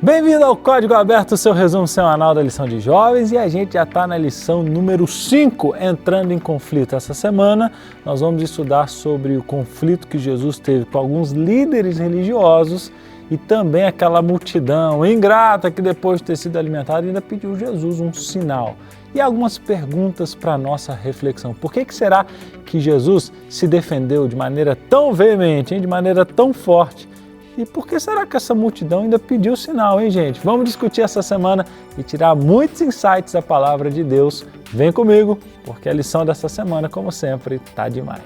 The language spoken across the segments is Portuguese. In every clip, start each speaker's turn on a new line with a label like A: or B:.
A: Bem-vindo ao Código Aberto, seu resumo semanal da lição de jovens, e a gente já está na lição número 5, entrando em conflito. Essa semana nós vamos estudar sobre o conflito que Jesus teve com alguns líderes religiosos e também aquela multidão ingrata que depois de ter sido alimentada ainda pediu Jesus um sinal. E algumas perguntas para a nossa reflexão. Por que será que Jesus se defendeu de maneira tão veemente, de maneira tão forte? E por que será que essa multidão ainda pediu sinal, hein, gente? Vamos discutir essa semana e tirar muitos insights da palavra de Deus. Vem comigo, porque a lição dessa semana, como sempre, tá demais.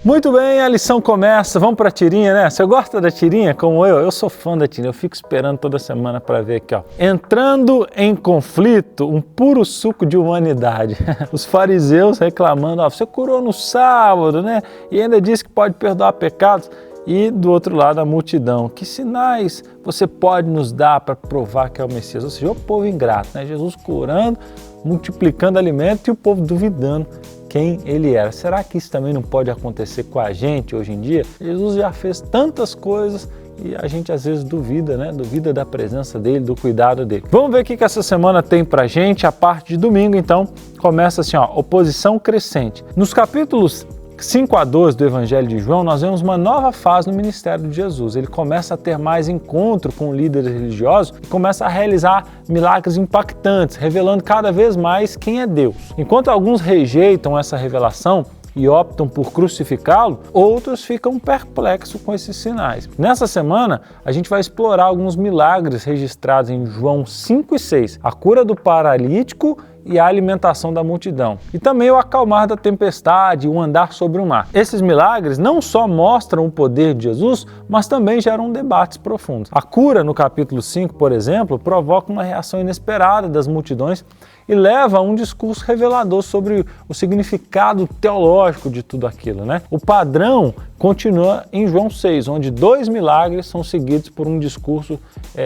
A: Muito bem, a lição começa. Vamos para a tirinha, né? Você gosta da tirinha como eu? Eu sou fã da tirinha, eu fico esperando toda semana para ver aqui, ó. Entrando em conflito, um puro suco de humanidade. Os fariseus reclamando, ó, você curou no sábado, né? E ainda disse que pode perdoar pecados. E do outro lado a multidão, que sinais você pode nos dar para provar que é o Messias? Ou seja, o povo ingrato, né? Jesus curando, multiplicando alimento e o povo duvidando quem ele era. Será que isso também não pode acontecer com a gente hoje em dia? Jesus já fez tantas coisas e a gente às vezes duvida, né? Duvida da presença dele, do cuidado dele. Vamos ver o que essa semana tem pra gente. A parte de domingo, então, começa assim, ó, oposição crescente. Nos capítulos 5 a 12 do Evangelho de João, nós vemos uma nova fase no ministério de Jesus. Ele começa a ter mais encontro com líderes religiosos e começa a realizar milagres impactantes, revelando cada vez mais quem é Deus. Enquanto alguns rejeitam essa revelação e optam por crucificá-lo, outros ficam perplexos com esses sinais. Nessa semana, a gente vai explorar alguns milagres registrados em João 5 e 6, a cura do paralítico e a alimentação da multidão. E também o acalmar da tempestade e o andar sobre o mar. Esses milagres não só mostram o poder de Jesus, mas também geram debates profundos. A cura, no capítulo 5, por exemplo, provoca uma reação inesperada das multidões e leva a um discurso revelador sobre o significado teológico de tudo aquilo, né? O padrão continua em João 6, onde 2 milagres são seguidos por um discurso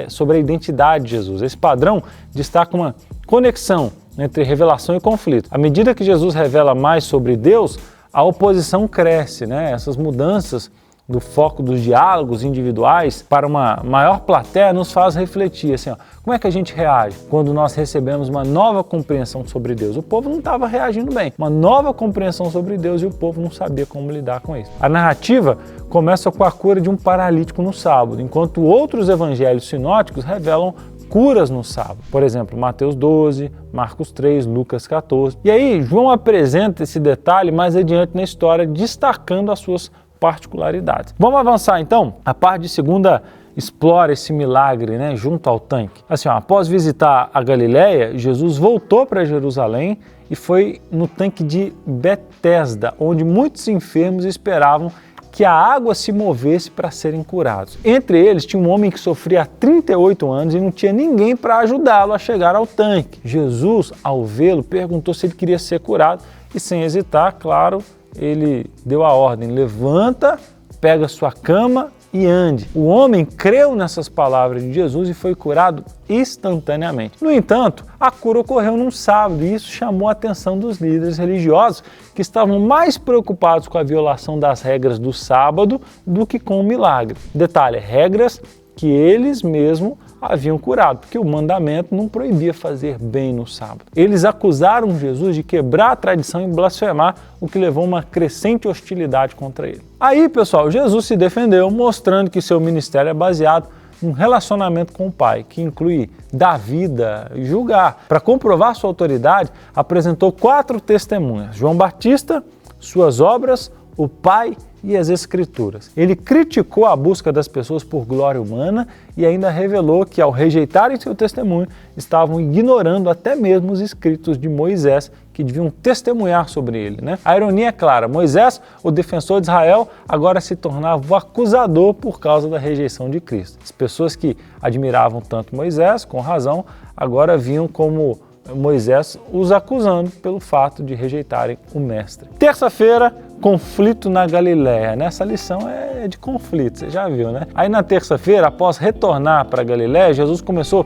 A: sobre a identidade de Jesus. Esse padrão destaca uma conexão entre revelação e conflito. À medida que Jesus revela mais sobre Deus, a oposição cresce, né? Essas mudanças do foco dos diálogos individuais para uma maior plateia nos faz refletir, assim, ó, como é que a gente reage quando nós recebemos uma nova compreensão sobre Deus? O povo não estava reagindo bem, uma nova compreensão sobre Deus e o povo não sabia como lidar com isso. A narrativa começa com a cura de um paralítico no sábado, enquanto outros evangelhos sinóticos revelam curas no sábado. Por exemplo, Mateus 12, Marcos 3, Lucas 14. E aí, João apresenta esse detalhe mais adiante na história, destacando as suas particularidades. Vamos avançar então? A parte de segunda explora esse milagre, né, junto ao tanque. Assim, ó, após visitar a Galileia, Jesus voltou para Jerusalém e foi no tanque de Betesda, onde muitos enfermos esperavam que a água se movesse para serem curados. Entre eles tinha um homem que sofria há 38 anos e não tinha ninguém para ajudá-lo a chegar ao tanque. Jesus, ao vê-lo, perguntou se ele queria ser curado e, sem hesitar, claro, ele deu a ordem: levanta, pega sua cama e ande. O homem creu nessas palavras de Jesus e foi curado instantaneamente. No entanto, a cura ocorreu num sábado e isso chamou a atenção dos líderes religiosos, que estavam mais preocupados com a violação das regras do sábado do que com o milagre. Detalhe, regras que eles mesmos haviam curado, porque o mandamento não proibia fazer bem no sábado. Eles acusaram Jesus de quebrar a tradição e blasfemar, o que levou a uma crescente hostilidade contra ele. Aí, pessoal, Jesus se defendeu, mostrando que seu ministério é baseado num relacionamento com o Pai, que inclui dar vida e julgar. Para comprovar sua autoridade, apresentou 4 testemunhas: João Batista, suas obras, o Pai e as Escrituras. Ele criticou a busca das pessoas por glória humana e ainda revelou que, ao rejeitarem seu testemunho, estavam ignorando até mesmo os escritos de Moisés, que deviam testemunhar sobre ele, né? A ironia é clara: Moisés, o defensor de Israel, agora se tornava o acusador por causa da rejeição de Cristo. As pessoas que admiravam tanto Moisés, com razão, agora viam como Moisés os acusando pelo fato de rejeitarem o mestre. Terça-feira, conflito na Galileia. Nessa lição é de conflito, você já viu, né? Aí na terça-feira, após retornar para a Galileia, Jesus começou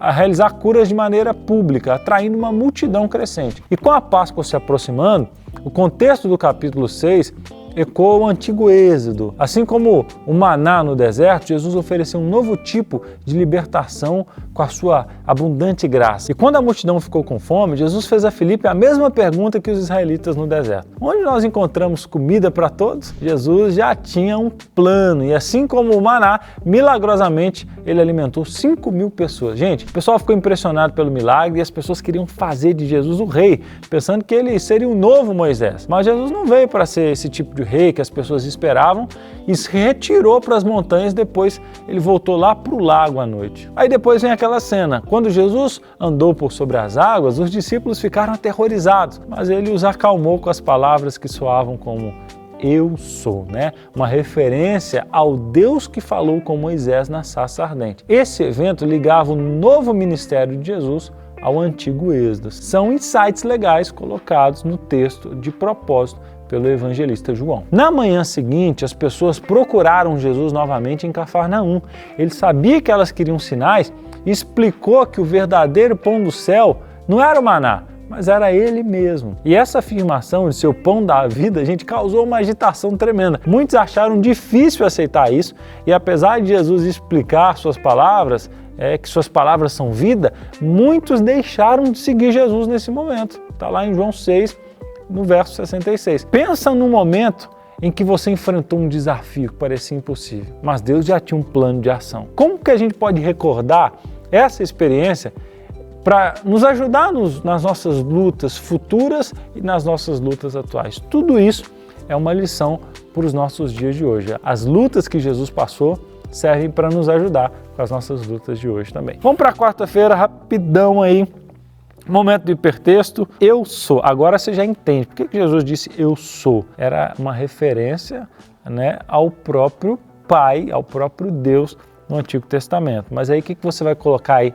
A: a realizar curas de maneira pública, atraindo uma multidão crescente. E com a Páscoa se aproximando, o contexto do capítulo 6 ecoa o antigo Êxodo. Assim como o maná no deserto, Jesus ofereceu um novo tipo de libertação com a sua abundante graça. E quando a multidão ficou com fome, Jesus fez a Filipe a mesma pergunta que os israelitas no deserto. Onde nós encontramos comida para todos? Jesus já tinha um plano e assim como o maná, milagrosamente ele alimentou 5.000 pessoas. Gente, o pessoal ficou impressionado pelo milagre e as pessoas queriam fazer de Jesus o rei, pensando que ele seria o novo Moisés. Mas Jesus não veio para ser esse tipo de rei que as pessoas esperavam e se retirou para as montanhas, depois ele voltou lá para o lago à noite. Aí depois vem aquela cena, quando Jesus andou por sobre as águas, os discípulos ficaram aterrorizados, mas ele os acalmou com as palavras que soavam como eu sou, né? Uma referência ao Deus que falou com Moisés na sarça ardente. Esse evento ligava o novo ministério de Jesus ao antigo Êxodo. São insights legais colocados no texto de propósito pelo evangelista João. Na manhã seguinte, as pessoas procuraram Jesus novamente em Cafarnaum. Ele sabia que elas queriam sinais e explicou que o verdadeiro pão do céu não era o maná, mas era ele mesmo. E essa afirmação de ser o pão da vida, gente, causou uma agitação tremenda. Muitos acharam difícil aceitar isso e apesar de Jesus explicar suas palavras, que suas palavras são vida, muitos deixaram de seguir Jesus nesse momento. Está lá em João 6, no verso 66. Pensa num momento em que você enfrentou um desafio que parecia impossível, mas Deus já tinha um plano de ação. Como que a gente pode recordar essa experiência para nos ajudar nas nossas lutas futuras e nas nossas lutas atuais? Tudo isso é uma lição para os nossos dias de hoje. As lutas que Jesus passou servem para nos ajudar com as nossas lutas de hoje também. Vamos para a quarta-feira, rapidão aí. Momento do hipertexto, eu sou. Agora você já entende. Por que Jesus disse eu sou? Era uma referência, né, ao próprio Pai, ao próprio Deus no Antigo Testamento. Mas aí o que você vai colocar aí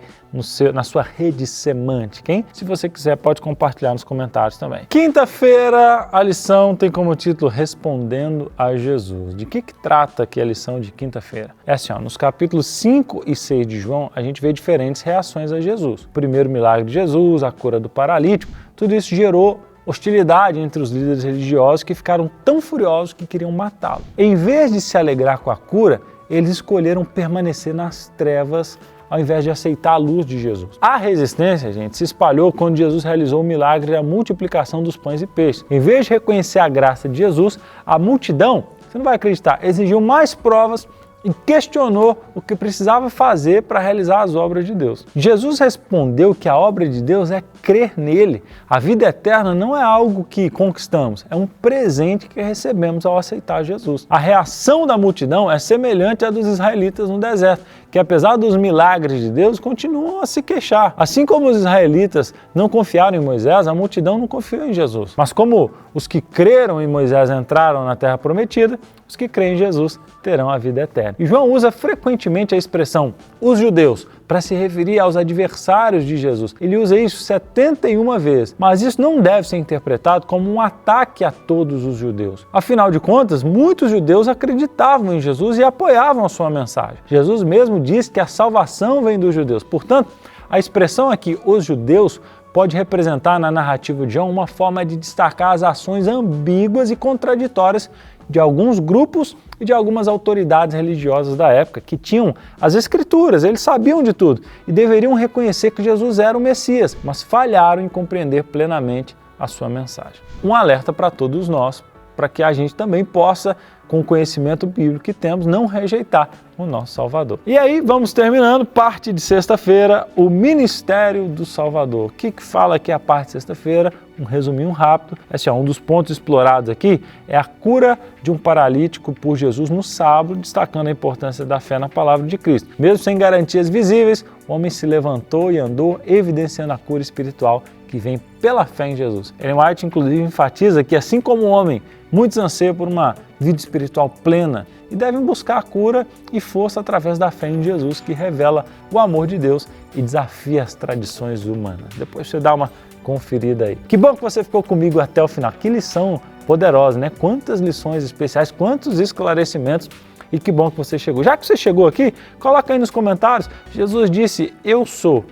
A: na sua rede semântica, hein? Se você quiser, pode compartilhar nos comentários também. Quinta-feira, a lição tem como título Respondendo a Jesus. De que trata aqui a lição de quinta-feira? É assim, nos capítulos 5 e 6 de João, a gente vê diferentes reações a Jesus. O primeiro milagre de Jesus, a cura do paralítico, tudo isso gerou hostilidade entre os líderes religiosos que ficaram tão furiosos que queriam matá-lo. Em vez de se alegrar com a cura, eles escolheram permanecer nas trevas ao invés de aceitar a luz de Jesus. A resistência, gente, se espalhou quando Jesus realizou o milagre da multiplicação dos pães e peixes. Em vez de reconhecer a graça de Jesus, a multidão, você não vai acreditar, exigiu mais provas e questionou o que precisava fazer para realizar as obras de Deus. Jesus respondeu que a obra de Deus é crer nele. A vida eterna não é algo que conquistamos, é um presente que recebemos ao aceitar Jesus. A reação da multidão é semelhante à dos israelitas no deserto, que apesar dos milagres de Deus, continuam a se queixar. Assim como os israelitas não confiaram em Moisés, a multidão não confiou em Jesus. Mas como os que creram em Moisés entraram na terra prometida, os que creem em Jesus terão a vida eterna. E João usa frequentemente a expressão os judeus para se referir aos adversários de Jesus. Ele usa isso 71 vezes, mas isso não deve ser interpretado como um ataque a todos os judeus. Afinal de contas, muitos judeus acreditavam em Jesus e apoiavam a sua mensagem. Jesus mesmo diz que a salvação vem dos judeus. Portanto, a expressão aqui, os judeus, pode representar na narrativa de João uma forma de destacar as ações ambíguas e contraditórias de alguns grupos e de algumas autoridades religiosas da época que tinham as escrituras, eles sabiam de tudo e deveriam reconhecer que Jesus era o Messias, mas falharam em compreender plenamente a sua mensagem. Um alerta para todos nós, para que a gente também possa, com o conhecimento bíblico que temos, não rejeitar o nosso Salvador. E aí, vamos terminando, parte de sexta-feira, o Ministério do Salvador. O que fala aqui a parte de sexta-feira? Um resuminho rápido. Um dos pontos explorados aqui é a cura de um paralítico por Jesus no sábado, destacando a importância da fé na palavra de Cristo. Mesmo sem garantias visíveis, o homem se levantou e andou, evidenciando a cura espiritual que vem pela fé em Jesus. Ellen White, inclusive, enfatiza que, assim como o homem, muitos anseiam por uma vida espiritual plena e devem buscar cura e força através da fé em Jesus, que revela o amor de Deus e desafia as tradições humanas. Depois você dá uma conferida aí. Que bom que você ficou comigo até o final. Que lição poderosa, né? Quantas lições especiais, quantos esclarecimentos. E que bom que você chegou. Já que você chegou aqui, coloca aí nos comentários. Jesus disse, eu sou.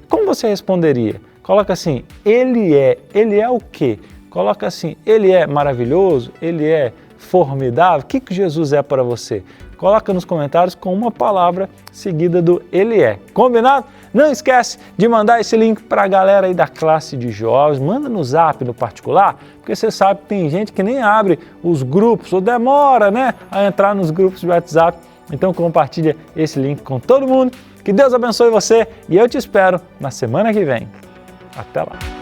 A: como você responderia? Coloca assim, ele é o quê? Coloca assim, ele é maravilhoso, ele é formidável, o que Jesus é para você? Coloca nos comentários com uma palavra seguida do ele é. Combinado? Não esquece de mandar esse link para a galera aí da classe de jovens, manda no Zap, no particular, porque você sabe que tem gente que nem abre os grupos ou demora, né, a entrar nos grupos de WhatsApp. Então compartilha esse link com todo mundo. Que Deus abençoe você e eu te espero na semana que vem. Até lá!